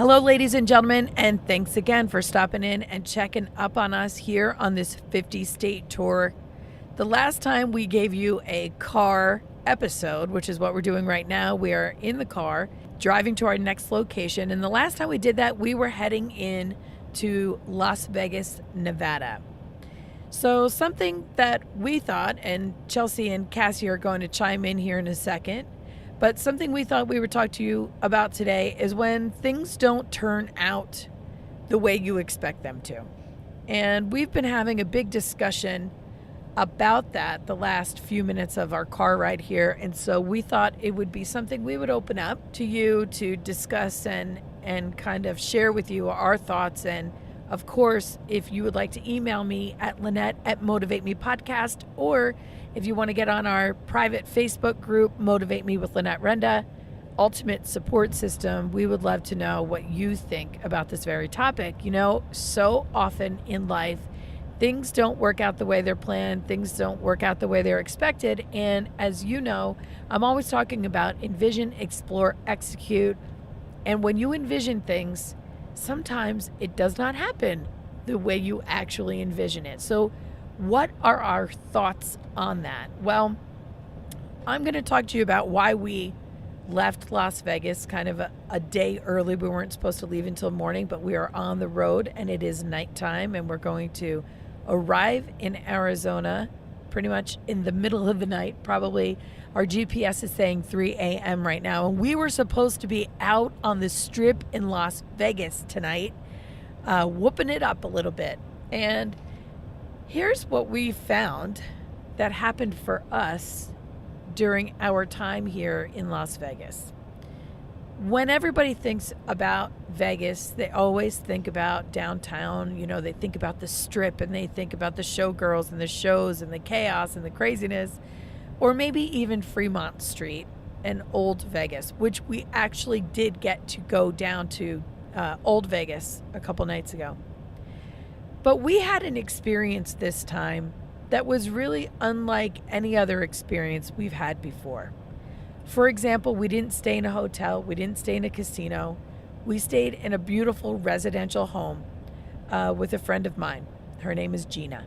Hello, ladies and gentlemen, and thanks again for stopping in and checking up on us here on this 50-state tour. The last time we gave you a car episode, which is what we're doing right now, we are in the car driving to our next location. And the last time we did that, we were heading in to Las Vegas, Nevada. So something that we thought, and Chelsea and Cassie are going to chime in here in a second, but something we thought we would talk to you about today is when things don't turn out the way you expect them to. And we've been having a big discussion about that the last few minutes of our car ride here. And so we thought it would be something we would open up to you to discuss and kind of share with you our thoughts. And of course, if you would like to email me at Lynette at Motivate Me Podcast, or if you want to get on our private Facebook group, Motivate Me with Lynette Renda, Ultimate Support System, we would love to know what you think about this very topic. You know, so often in life, things don't work out the way they're planned. Things don't work out the way they're expected. And as you know, I'm always talking about envision, explore, execute. And when you envision things, sometimes it does not happen the way you actually envision it. So what are our thoughts on that? Well, I'm going to talk to you about why we left Las Vegas kind of a day early. We weren't supposed to leave until morning, but we are on the road and it is nighttime, and we're going to arrive in Arizona pretty much in the middle of the night. Probably our GPS is saying 3 a.m. right now, and we were supposed to be out on the strip in Las Vegas tonight, whooping it up a little bit. And here's what we found that happened for us during our time here in Las Vegas. When everybody thinks about Vegas, they always think about downtown. You know, they think about the strip and they think about the showgirls and the shows and the chaos and the craziness, or maybe even Fremont Street and Old Vegas, which we actually did get to go down to Old Vegas a couple nights ago. But we had an experience this time that was really unlike any other experience we've had before. For example, we didn't stay in a hotel. We didn't stay in a casino. We stayed in a beautiful residential home with a friend of mine. Her name is Gina.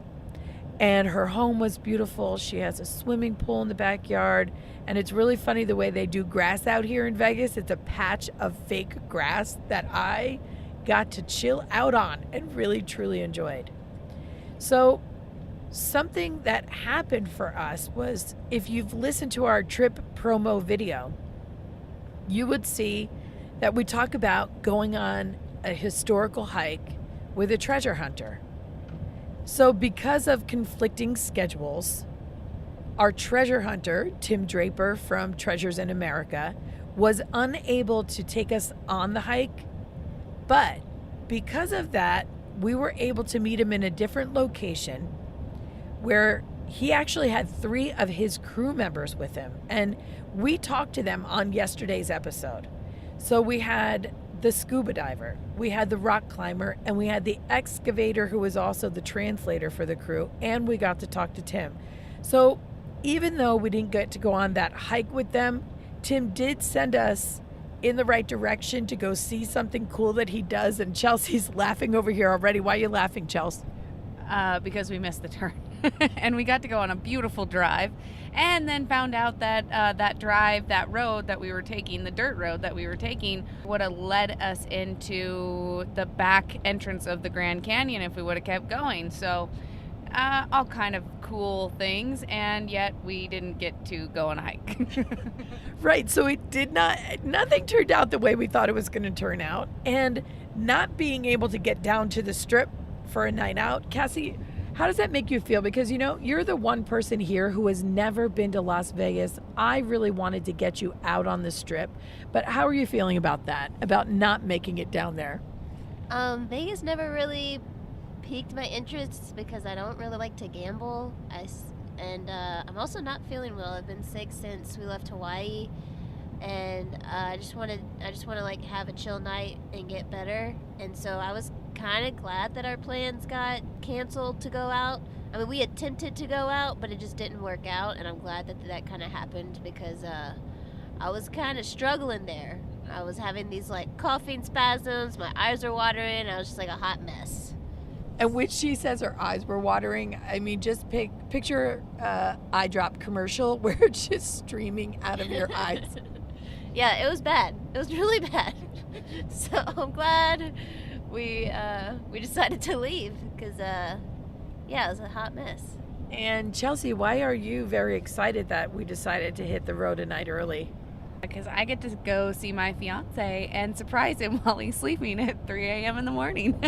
And her home was beautiful. She has a swimming pool in the backyard. And it's really funny the way they do grass out here in Vegas. It's a patch of fake grass that I got to chill out on and really, truly enjoyed. So something that happened for us was, if you've listened to our trip promo video, you would see that we talk about going on a historical hike with a treasure hunter. So because of conflicting schedules, our treasure hunter, Tim Draper from Treasures in America, was unable to take us on the hike. But because of that, we were able to meet him in a different location where he actually had 3 of his crew members with him. And we talked to them on yesterday's episode. So we had the scuba diver, we had the rock climber, and we had the excavator who was also the translator for the crew. And we got to talk to Tim. So even though we didn't get to go on that hike with them, Tim did send us in the right direction to go see something cool that he does. And Chelsea's laughing over here already. Why are you laughing, Chelsea? Because we missed the turn. And we got to go on a beautiful drive, and then found out that that road that we were taking, the dirt road that we were taking, would have led us into the back entrance of the Grand Canyon if we would have kept going. So all kind of cool things, and yet we didn't get to go on a hike. Right, so nothing turned out the way we thought it was going to turn out. And not being able to get down to the strip for a night out, Cassie, how does that make you feel? Because, you know, you're the one person here who has never been to Las Vegas. I really wanted to get you out on the strip. But how are you feeling about that, about not making it down there? Vegas never really piqued my interest because I don't really like to gamble. I'm also not feeling well. I've been sick since we left Hawaii. And I just want to like have a chill night and get better. And so I was kind of glad that our plans got canceled to go out. I mean, we attempted to go out, but it just didn't work out. And I'm glad that kind of happened because I was kind of struggling there. I was having these like coughing spasms. My eyes were watering. I was just like a hot mess. And when she says her eyes were watering, I mean, just picture eye drop commercial where it's just streaming out of your eyes. Yeah, it was bad. It was really bad. So I'm glad we decided to leave because yeah, it was a hot mess. And Chelsea, why are you very excited that we decided to hit the road a night early? Because I get to go see my fiance and surprise him while he's sleeping at 3 a.m. in the morning.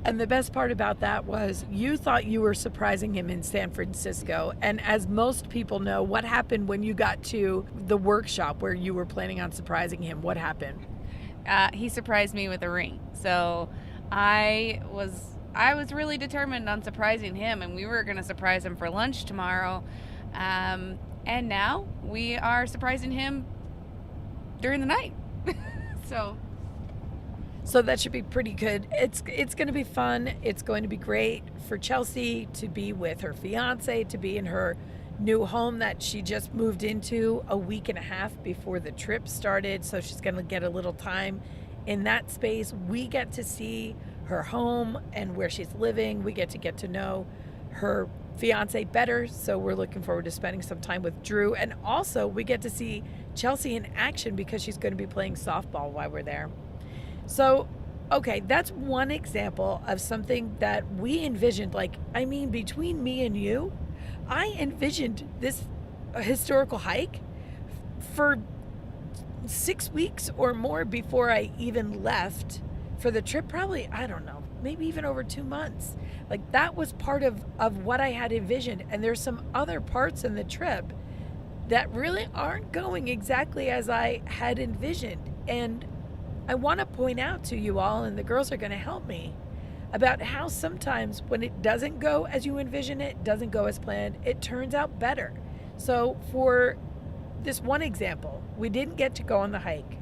And the best part about that was you thought you were surprising him in San Francisco. And as most people know, what happened when you got to the workshop where you were planning on surprising him? What happened? He surprised me with a ring. So I was really determined on surprising him, and we were going to surprise him for lunch tomorrow. And now we are surprising him during the night. So that should be pretty good. It's going to be fun. It's going to be great for Chelsea to be with her fiance, to be in her new home that she just moved into a week and a half before the trip started. So she's going to get a little time in that space. We get to see her home and where she's living. We get to know her fiance better. So we're looking forward to spending some time with Drew. And also we get to see Chelsea in action because she's going to be playing softball while we're there. So, okay, that's one example of something that we envisioned. Like, I mean, between me and you, I envisioned this historical hike for 6 weeks or more before I even left for the trip. Probably, I don't know, maybe even over 2 months. Like, that was part of what I had envisioned. And there's some other parts in the trip that really aren't going exactly as I had envisioned. And I want to point out to you all, and the girls are going to help me, about how sometimes when it doesn't go as you envision it, doesn't go as planned, it turns out better. So for this one example, we didn't get to go on the hike,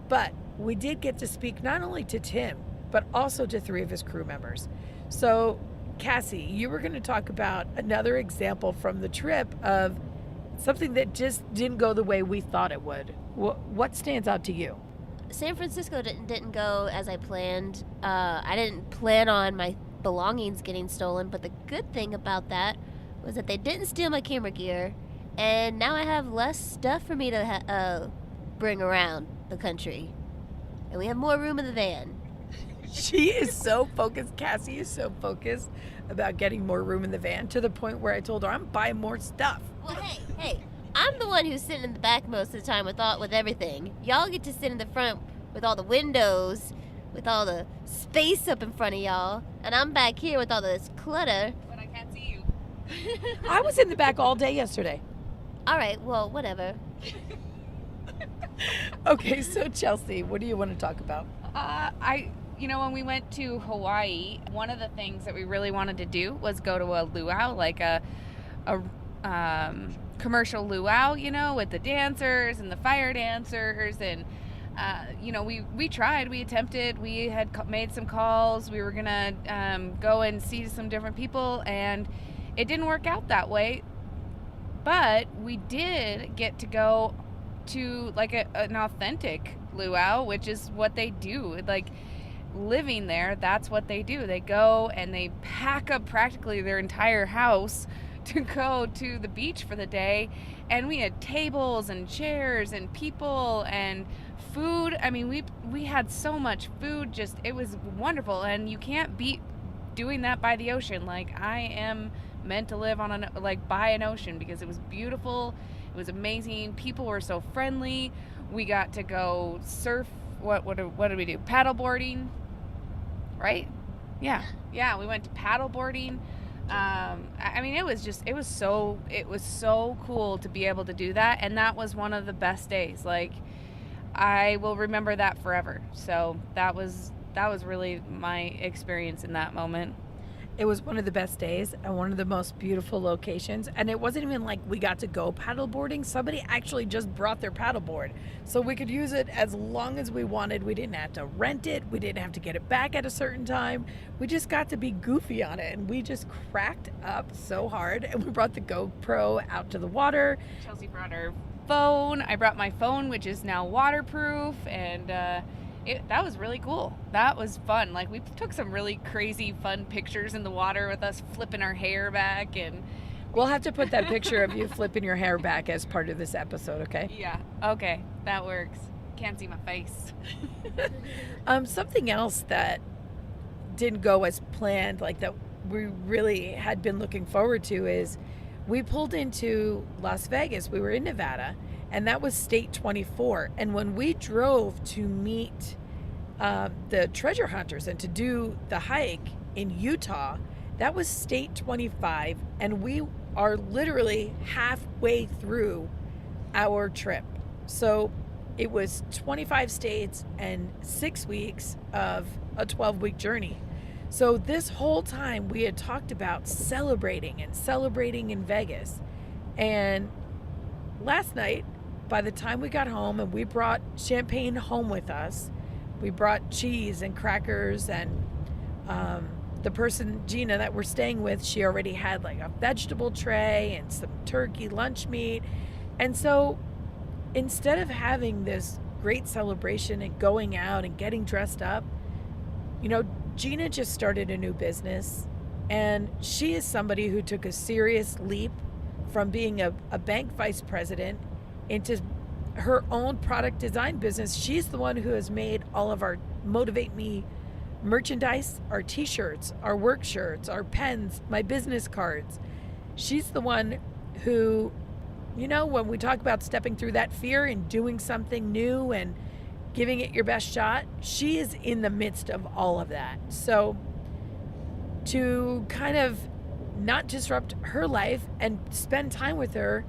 but we did get to speak not only to Tim, but also to 3 of his crew members. So Cassie, you were going to talk about another example from the trip of something that just didn't go the way we thought it would. What stands out to you? San Francisco didn't go as I planned. I didn't plan on my belongings getting stolen, but the good thing about that was that they didn't steal my camera gear, and now I have less stuff for me to bring around the country. And we have more room in the van. She is so focused. Cassie is so focused about getting more room in the van to the point where I told her I'm buying more stuff. Well, hey. I'm the one who's sitting in the back most of the time with everything. Y'all get to sit in the front with all the windows, with all the space up in front of y'all, and I'm back here with all this clutter. But I can't see you. I was in the back all day yesterday. All right, well, whatever. Okay, so Chelsea, what do you want to talk about? When we went to Hawaii, one of the things that we really wanted to do was go to a luau, like a commercial luau, with the dancers and the fire dancers. And, we tried, we attempted, we had made some calls. We were going to go and see some different people, and it didn't work out that way. But we did get to go to like an authentic luau, which is what they do. Like, living there, that's what they do. They go and they pack up practically their entire house to go to the beach for the day. And we had tables and chairs and people and food. I mean, we had so much food. Just, it was wonderful. And you can't beat doing that by the ocean. Like, I am meant to live on by an ocean, because it was beautiful. It was amazing. People were so friendly. We got to go surf. What did we do? Paddleboarding, right? Yeah, we went to paddleboarding. It was so cool to be able to do that, and that was one of the best days. Like, I will remember that forever. So that was really my experience in that moment. It was one of the best days and one of the most beautiful locations. And it wasn't even like we got to go paddleboarding. Somebody actually just brought their paddleboard, so we could use it as long as we wanted. We didn't have to rent it. We didn't have to get it back at a certain time. We just got to be goofy on it, and we just cracked up so hard. And we brought the GoPro out to the water. Chelsea brought her phone. I brought my phone, which is now waterproof, and that was really cool. That was fun. Like, we took some really crazy fun pictures in the water with us flipping our hair back, and We'll have to put that picture of you flipping your hair back as part of this episode, okay? yeah, okay, that works. Can't see my face. Something else that didn't go as planned, like that we really had been looking forward to, is we pulled into Las Vegas. We were in Nevada, and that was State 24. And when we drove to meet the treasure hunters and to do the hike in Utah, that was State 25, and we are literally halfway through our trip. So it was 25 states and 6 weeks of a 12-week journey. So this whole time we had talked about celebrating in Vegas. And last night, by the time we got home and we brought champagne home with us, we brought cheese and crackers, and the person, Gina, that we're staying with, she already had like a vegetable tray and some turkey lunch meat. And so instead of having this great celebration and going out and getting dressed up, you know, Gina just started a new business, and she is somebody who took a serious leap from being a bank vice president into her own product design business. She's the one who has made all of our Motivate Me merchandise, our t-shirts, our work shirts, our pens, my business cards. She's the one who, you know, when we talk about stepping through that fear and doing something new and giving it your best shot, she is in the midst of all of that. So to kind of not disrupt her life and spend time with her,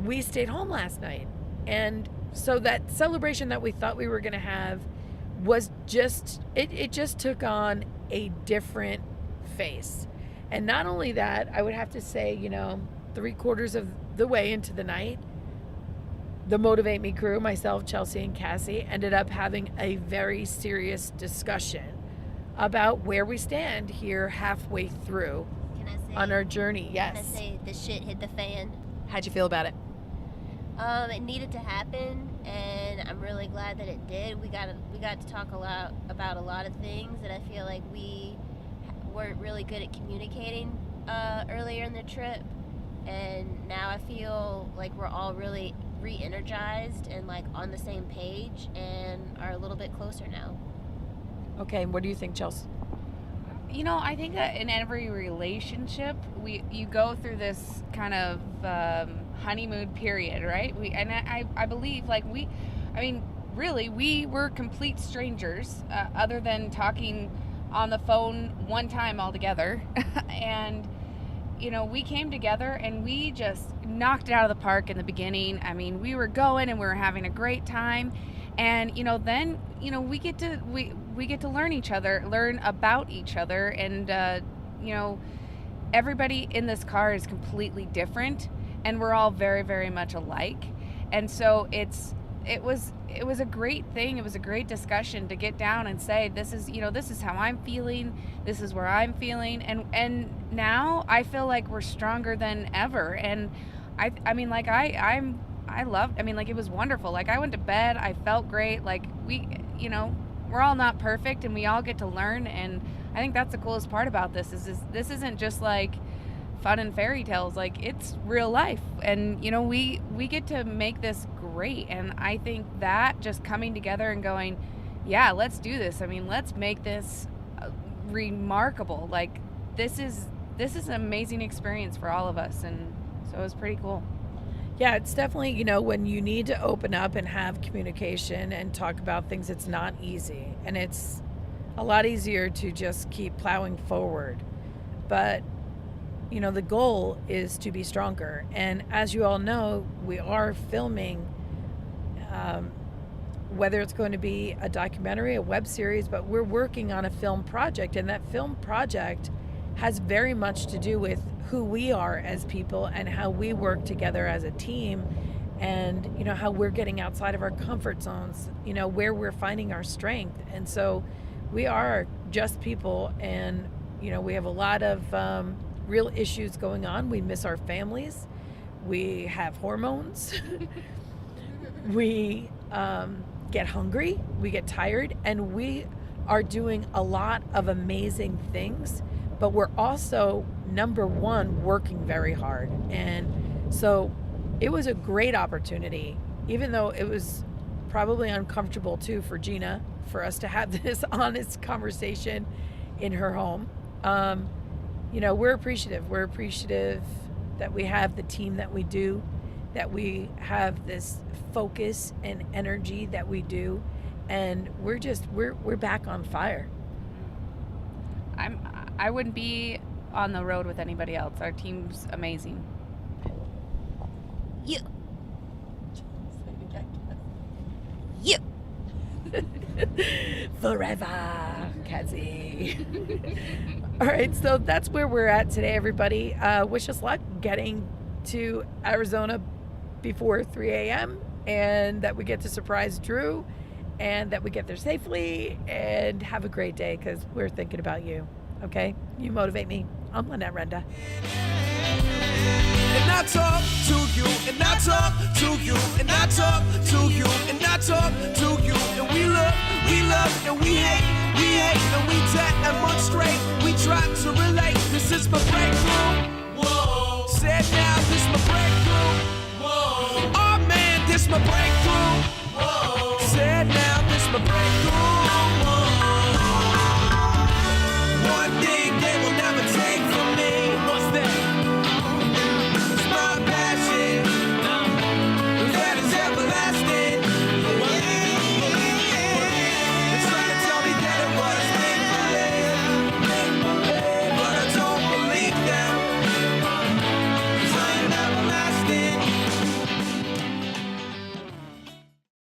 we stayed home last night. And so that celebration that we thought we were going to have was just, it just took on a different face. And not only that, I would have to say, you know, 3/4 of the way into the night, the Motivate Me crew, myself, Chelsea, and Cassie, ended up having a very serious discussion about where we stand here halfway through on our journey. Yes. Can I say the shit hit the fan? How'd you feel about it? It needed to happen, and I'm really glad that it did. We got to talk about a lot of things that I feel like we weren't really good at communicating earlier in the trip, and now I feel like we're all really re-energized and like on the same page and are a little bit closer now. Okay, what do you think, Chelsea? You know, I think that in every relationship, you go through this kind of honeymoon period, right? I believe, like, really, we were complete strangers, other than talking on the phone one time altogether. And, you know, we came together and we just knocked it out of the park in the beginning. I mean, we were going and we were having a great time. And, you know, then, you know, we get to learn about each other. And, you know, everybody in this car is completely different, and we're all very, very much alike. And so it was a great thing. It was a great discussion to get down and say, this is how I'm feeling. This is where I'm feeling. And now I feel like we're stronger than ever. And I mean, like, I loved, I mean, like, it was wonderful. Like, I went to bed, I felt great. Like, we're all not perfect, and we all get to learn. And I think that's the coolest part about this is this isn't just like fun and fairy tales. Like, it's real life. And, you know, we get to make this great. And I think that just coming together and going, yeah, let's do this. I mean, let's make this remarkable. Like, this is an amazing experience for all of us. And so it was pretty cool. Yeah, it's definitely, you know, when you need to open up and have communication and talk about things, it's not easy. And it's a lot easier to just keep plowing forward. But, you know, the goal is to be stronger. And as you all know, we are filming, whether it's going to be a documentary, a web series, but we're working on a film project. And that film project has very much to do with who we are as people and how we work together as a team, and, you know, how we're getting outside of our comfort zones, you know, where we're finding our strength. And so we are just people, and, you know, we have a lot of real issues going on. We miss our families. we have hormones, we get hungry, we get tired, and we are doing a lot of amazing things, but we're also, number one, working very hard. And so it was a great opportunity, even though it was probably uncomfortable too for Gina, for us to have this honest conversation in her home. We're appreciative. We're appreciative that we have the team that we do, that we have this focus and energy that we do, and we're back on fire. I wouldn't be on the road with anybody else. Our team's amazing. You. Forever, Kazi. All right, so that's where we're at today, everybody. Wish us luck getting to Arizona before 3 a.m. and that we get to surprise Drew and that we get there safely, and have a great day, because we're thinking about you. Okay? You motivate me. I'm Lynette Renda. And I talk to you, and I talk to you, and I talk to you, and I talk to you, and we love, and we hate, and we demonstrate, we try to relate. This is my breakthrough. Whoa. Said now, this my breakthrough. Whoa. Oh man, this my breakthrough.